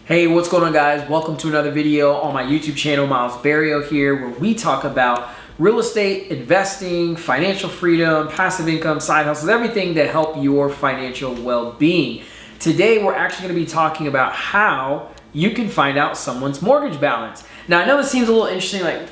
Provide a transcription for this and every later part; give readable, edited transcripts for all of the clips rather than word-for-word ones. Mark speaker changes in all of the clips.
Speaker 1: Hey, what's going on, guys? Welcome to another video on my YouTube channel. MYLES BERRIO here, where we talk about real estate, investing, financial freedom, passive income, side hustles, everything that help your financial well-being. Today, we're actually going to be talking about how you can find out someone's mortgage balance. Now, I know this seems a little interesting, like,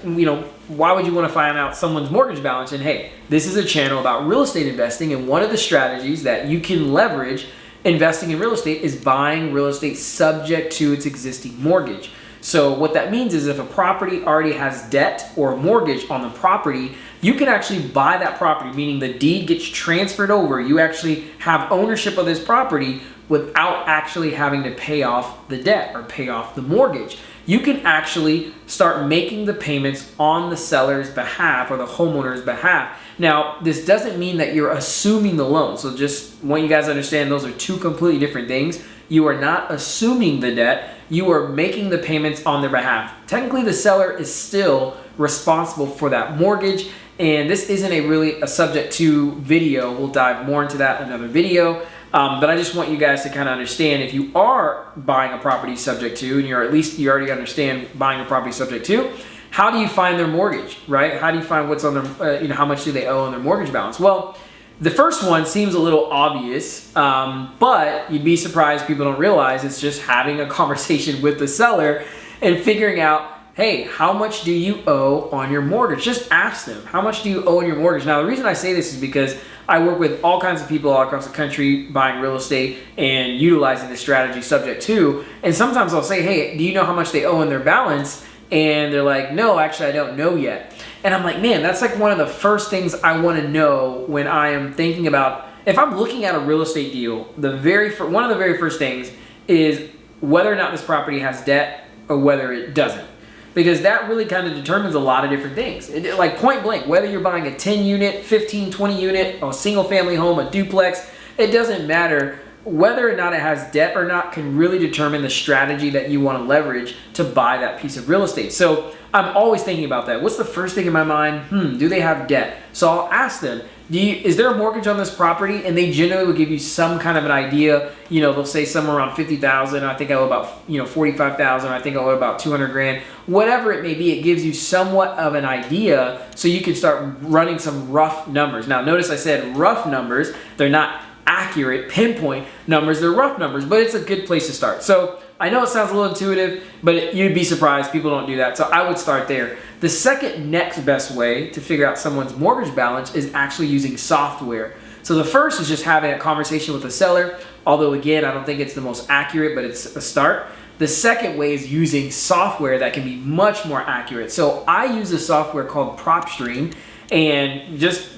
Speaker 1: why would you want to find out someone's mortgage balance? And hey, this is a channel about real estate investing, and one of the strategies that you can leverage investing in real estate is buying real estate subject to its existing mortgage. So what that means is if a property already has debt or mortgage on the property, you can actually buy that property, meaning the deed gets transferred over. You actually have ownership of this property without actually having to pay off the debt or pay off the mortgage. You can actually start making the payments on the seller's behalf or the homeowner's behalf. Now, this doesn't mean that you're assuming the loan. So just want you guys to understand, those are two completely different things. You are not assuming the debt. You are making the payments on their behalf. Technically, the seller is still responsible for that mortgage. And this isn't a subject to video. We'll dive more into that in another video. But I just want you guys to kind of understand, if you are buying a property subject to, and you already understand buying a property subject to, how do you find their mortgage, right? How do you find what's on their, how much do they owe on their mortgage balance? Well, the first one seems a little obvious, but you'd be surprised people don't realize it's just having a conversation with the seller and figuring out, hey, how much do you owe on your mortgage? Just ask them, how much do you owe on your mortgage? Now, the reason I say this is because I work with all kinds of people all across the country buying real estate and utilizing this strategy subject to, and sometimes I'll say, hey, do you know how much they owe on their balance? And they're like, no, actually, I don't know yet. And I'm like, man, that's like one of the first things I want to know when I am thinking about, if I'm looking at a real estate deal, one of the very first things is whether or not this property has debt or whether it doesn't. Because that really kind of determines a lot of different things. Like point blank, whether you're buying a 10 unit, 15, 20 unit, a single family home, a duplex, it doesn't matter. Whether or not it has debt or not can really determine the strategy that you want to leverage to buy that piece of real estate. So I'm always thinking about that. What's the first thing in my mind? Do they have debt? So I'll ask them, is there a mortgage on this property? And they generally will give you some kind of an idea. They'll say somewhere around $50,000. I think I owe about $45,000. I think I owe about $200,000. Whatever it may be, it gives you somewhat of an idea so you can start running some rough numbers. Now, notice I said rough numbers. They're not accurate, pinpoint numbers. They're rough numbers, but it's a good place to start. So I know it sounds a little intuitive, but you'd be surprised. People don't do that. So I would start there. The second next best way to figure out someone's mortgage balance is actually using software. So the first is just having a conversation with the seller. Although again, I don't think it's the most accurate, but it's a start. The second way is using software that can be much more accurate. So I use a software called PropStream, and just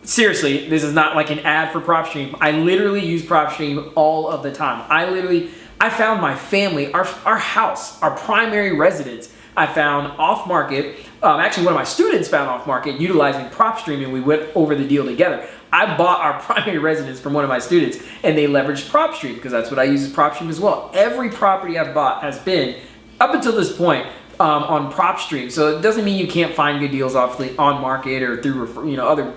Speaker 1: seriously, this is not like an ad for PropStream. I literally use PropStream all of the time. I found my family, our house, our primary residence, I found off market. Actually, one of my students found off market utilizing PropStream, and we went over the deal together. I bought our primary residence from one of my students, and they leveraged PropStream because that's what I use as PropStream as well. Every property I've bought has been, up until this point, on PropStream. So it doesn't mean you can't find good deals off the on market or through other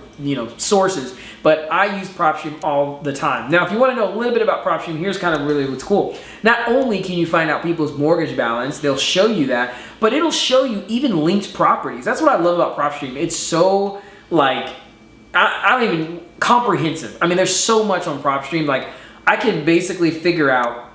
Speaker 1: sources, but I use PropStream all the time. Now, if you want to know a little bit about PropStream, here's kind of really what's cool. Not only can you find out people's mortgage balance, they'll show you that, but it'll show you even linked properties. That's what I love about PropStream. It's so I don't even comprehensive. I mean, there's so much on PropStream. Like, I can basically figure out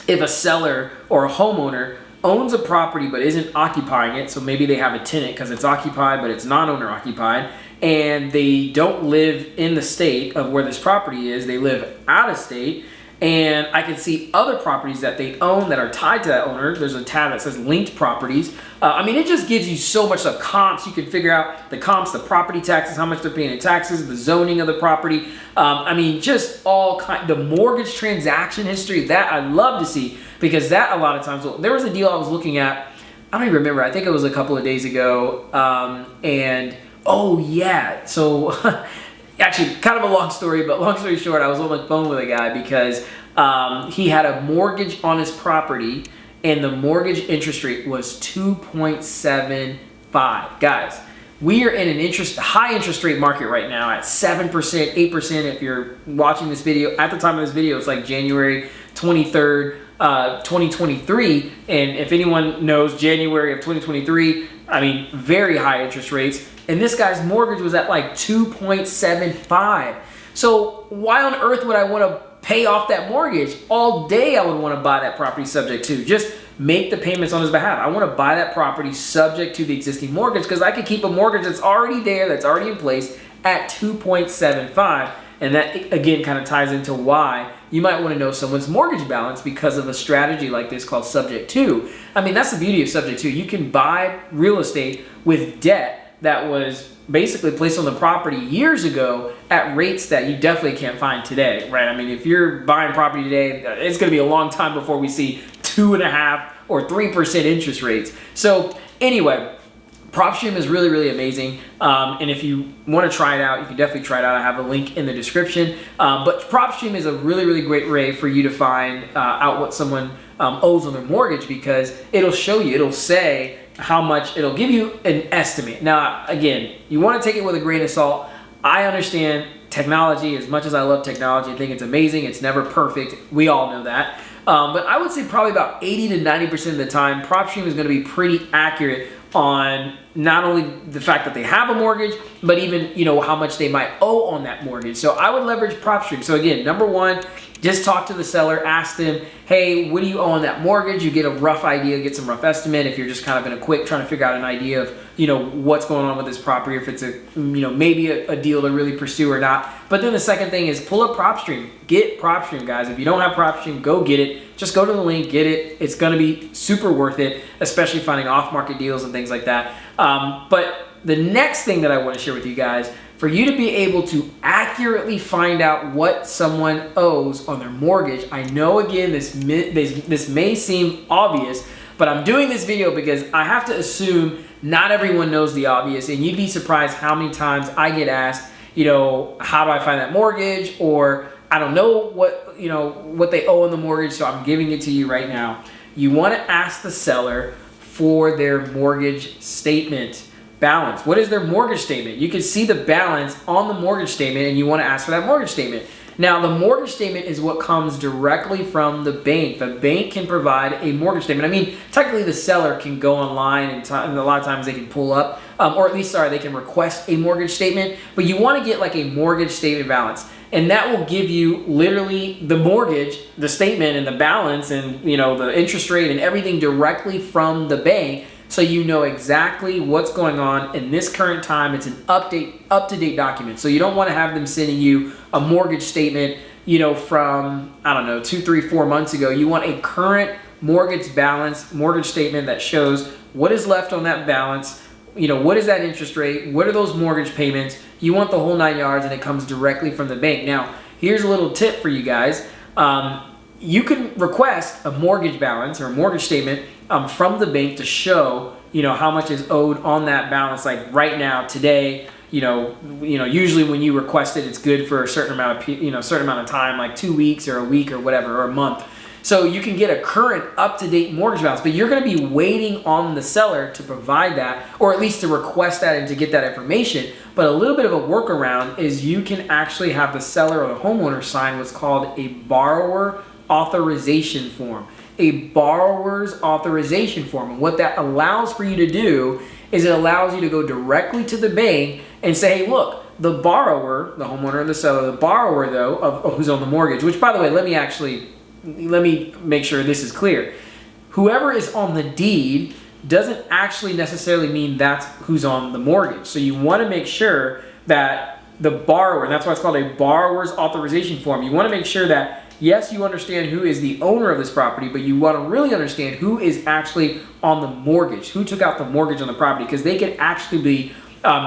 Speaker 1: if a seller or a homeowner owns a property but isn't occupying it, so maybe they have a tenant because it's occupied but it's non-owner occupied, and they don't live in the state of where this property is, they live out of state, and I can see other properties that they own that are tied to that owner. There's a tab that says linked properties. It just gives you so much stuff. Comps, you can figure out the comps, the property taxes, how much they're paying in taxes, the zoning of the property. Just all kind. The mortgage transaction history, that I love to see, because that a lot of times, there was a deal I was looking at, I don't even remember, I think it was a couple of days ago, so actually, kind of a long story, but long story short, I was on the phone with a guy because he had a mortgage on his property, and the mortgage interest rate was 2.75. Guys, we are in an high interest rate market right now at 7%, 8%. If you're watching this video, at the time of this video, it's like January 23rd. 2023. And if anyone knows, January of 2023, I mean, very high interest rates. And this guy's mortgage was at like 2.75. So why on earth would I want to pay off that mortgage? All day I would want to buy that property subject to. Just make the payments on his behalf. I want to buy that property subject to the existing mortgage because I could keep a mortgage that's already there, that's already in place at 2.75. And that, again, kind of ties into why you might want to know someone's mortgage balance because of a strategy like this called subject to. I mean, that's the beauty of subject to. You can buy real estate with debt that was basically placed on the property years ago at rates that you definitely can't find today, right? I mean, if you're buying property today, it's going to be a long time before we see 2.5% or 3% interest rates. So anyway, PropStream is really, really amazing. And if you want to try it out, you can definitely try it out. I have a link in the description. But PropStream is a really, really great way for you to find out what someone owes on their mortgage because it'll show you, it'll say how much, it'll give you an estimate. Now, again, you want to take it with a grain of salt. I understand technology. As much as I love technology, I think it's amazing. It's never perfect. We all know that. But I would say probably about 80 to 90% of the time, PropStream is going to be pretty accurate on not only the fact that they have a mortgage, but even, you know, how much they might owe on that mortgage. So I would leverage PropStream. So again, number one, just talk to the seller, ask them, hey, what do you owe on that mortgage? You get a rough idea, get some rough estimate if you're just kind of in a quick trying to figure out an idea of, you know, what's going on with this property, if it's a, you know, maybe a deal to really pursue or not. But then the second thing is pull up PropStream. Get PropStream, guys. If you don't have PropStream, go get it. Just go to the link, get it. It's going to be super worth it, especially finding off-market deals and things like that. But the next thing that I want to share with you guys, for you to be able to accurately find out what someone owes on their mortgage. I know, again, this may seem obvious, but I'm doing this video because I have to assume not everyone knows the obvious, and you'd be surprised how many times I get asked, you know, how do I find that mortgage? Or I don't know what, you know, what they owe on the mortgage, so I'm giving it to you right now. You want to ask the seller for their mortgage statement balance. What is their mortgage statement? You can see the balance on the mortgage statement, and you want to ask for that mortgage statement. Now, the mortgage statement is what comes directly from the bank. The bank can provide a mortgage statement. I mean, technically the seller can go online and a lot of times they can pull up, or at least, sorry, they can request a mortgage statement, but you want to get like a mortgage statement balance. And that will give you literally the mortgage, the statement and the balance and, you know, the interest rate and everything directly from the bank. So you know exactly what's going on in this current time. It's an up-to-date document. So you don't want to have them sending you a mortgage statement, you know, from, I don't know, 2, 3, 4 months ago. You want a current mortgage balance, mortgage statement that shows what is left on that balance, you know, what is that interest rate, what are those mortgage payments. You want the whole 9 yards, and it comes directly from the bank. Now, here's a little tip for you guys. You can request a mortgage balance or a mortgage statement from the bank to show, you know, how much is owed on that balance. Like right now, today, you know, usually when you request it, it's good for a certain amount of time, like 2 weeks or a week or whatever, or a month. So you can get a current up-to-date mortgage balance, but you're going to be waiting on the seller to provide that, or at least to request that and to get that information. But a little bit of a workaround is you can actually have the seller or the homeowner sign what's called a borrower authorization form. A borrower's authorization form. And what that allows for you to do is it allows you to go directly to the bank and say, hey, look, the borrower, the homeowner and the seller, the borrower though, of who's on the mortgage, which by the way, let me make sure this is clear. Whoever is on the deed doesn't actually necessarily mean that's who's on the mortgage. So you want to make sure that the borrower, and that's why it's called a borrower's authorization form. You want to make sure that yes, you understand who is the owner of this property, but you want to really understand who is actually on the mortgage, who took out the mortgage on the property, because they could actually be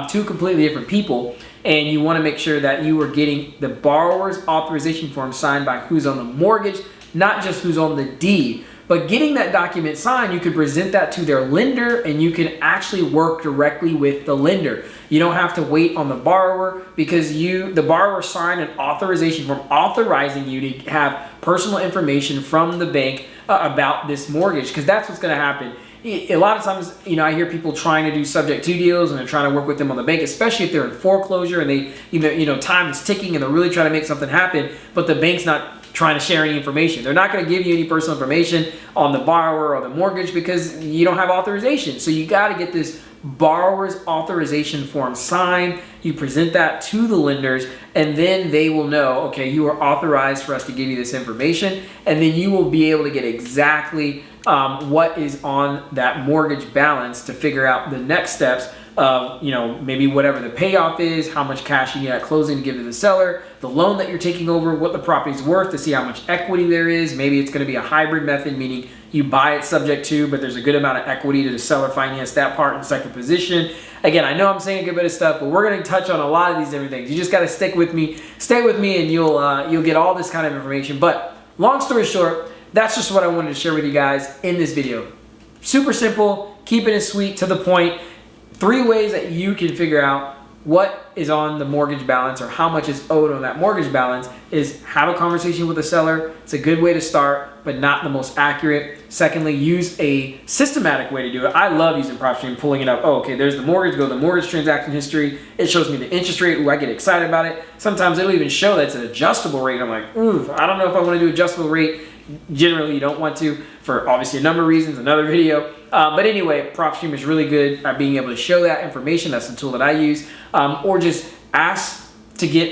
Speaker 1: two completely different people. And you want to make sure that you are getting the borrower's authorization form signed by who's on the mortgage, not just who's on the deed. But getting that document signed, you could present that to their lender, and you can actually work directly with the lender. You don't have to wait on the borrower, because the borrower signed an authorization form authorizing you to have personal information from the bank about this mortgage, because that's what's going to happen. A lot of times, you know, I hear people trying to do subject to deals, and they're trying to work with them on the bank, especially if they're in foreclosure and they, you know, time is ticking and they're really trying to make something happen, but the bank's not trying to share any information. They're not going to give you any personal information on the borrower or the mortgage because you don't have authorization. So you got to get this borrower's authorization form signed. You present that to the lenders, and then they will know, okay, you are authorized for us to give you this information, and then you will be able to get exactly what is on that mortgage balance to figure out the next steps of, you know, maybe whatever the payoff is, how much cash you need at closing to give to the seller, the loan that you're taking over, what the property's worth to see how much equity there is. Maybe it's going to be a hybrid method, meaning you buy it subject to, but there's a good amount of equity to the seller finance that part in second position. Again, I know I'm saying a good bit of stuff, but we're going to touch on a lot of these different things. You just got to stick with me, stay with me, and you'll get all this kind of information. But long story short, that's just what I wanted to share with you guys in this video. Super simple, keeping it sweet, to the point. 3 ways that you can figure out what is on the mortgage balance or how much is owed on that mortgage balance is have a conversation with the seller. It's a good way to start, but not the most accurate. Secondly, use a systematic way to do it. I love using PropStream, pulling it up. Oh, okay, there's the mortgage, go to the mortgage transaction history. It shows me the interest rate. Ooh, I get excited about it. Sometimes it'll even show that it's an adjustable rate. I'm like, ooh, I don't know if I want to do adjustable rate. Generally, you don't want to, for obviously a number of reasons, another video. But anyway, PropStream is really good at being able to show that information. That's the tool that I use. Or just ask to get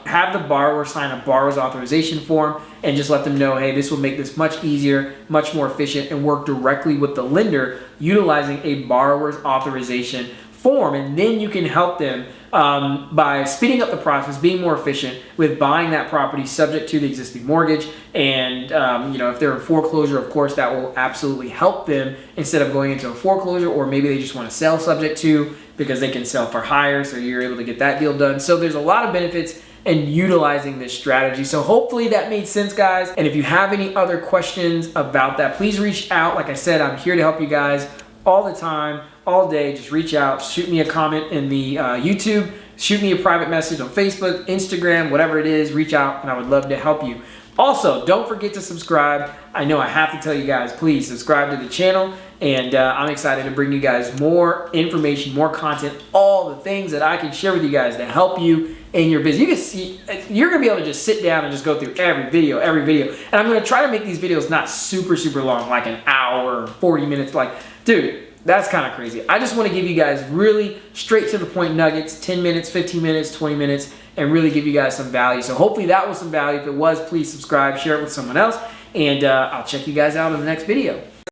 Speaker 1: have the borrower sign a borrower's authorization form and just let them know, hey, this will make this much easier, much more efficient, and work directly with the lender utilizing a borrower's authorization form. And then you can help them by speeding up the process, being more efficient with buying that property subject to the existing mortgage. And you know, if they're in foreclosure, of course, that will absolutely help them instead of going into a foreclosure, or maybe they just want to sell subject to because they can sell for higher, so you're able to get that deal done. So there's a lot of benefits in utilizing this strategy. So hopefully that made sense, guys. And if you have any other questions about that, please reach out. Like I said, I'm here to help you guys all the time, all day. Just reach out, shoot me a comment in the YouTube, shoot me a private message on Facebook, Instagram, whatever it is, reach out, and I would love to help you. Also, don't forget to subscribe. I know I have to tell you guys, please subscribe to the channel, and I'm excited to bring you guys more information, more content, all the things that I can share with you guys to help you in your business. You can see, you're gonna be able to just sit down and just go through every video. And I'm gonna try to make these videos not super long, like an hour or 40 minutes. Like, dude, that's kind of crazy. I just want to give you guys really straight to the point nuggets, 10 minutes, 15 minutes, 20 minutes, and really give you guys some value. So hopefully that was some value. If it was, please subscribe, share it with someone else, and I'll check you guys out in the next video.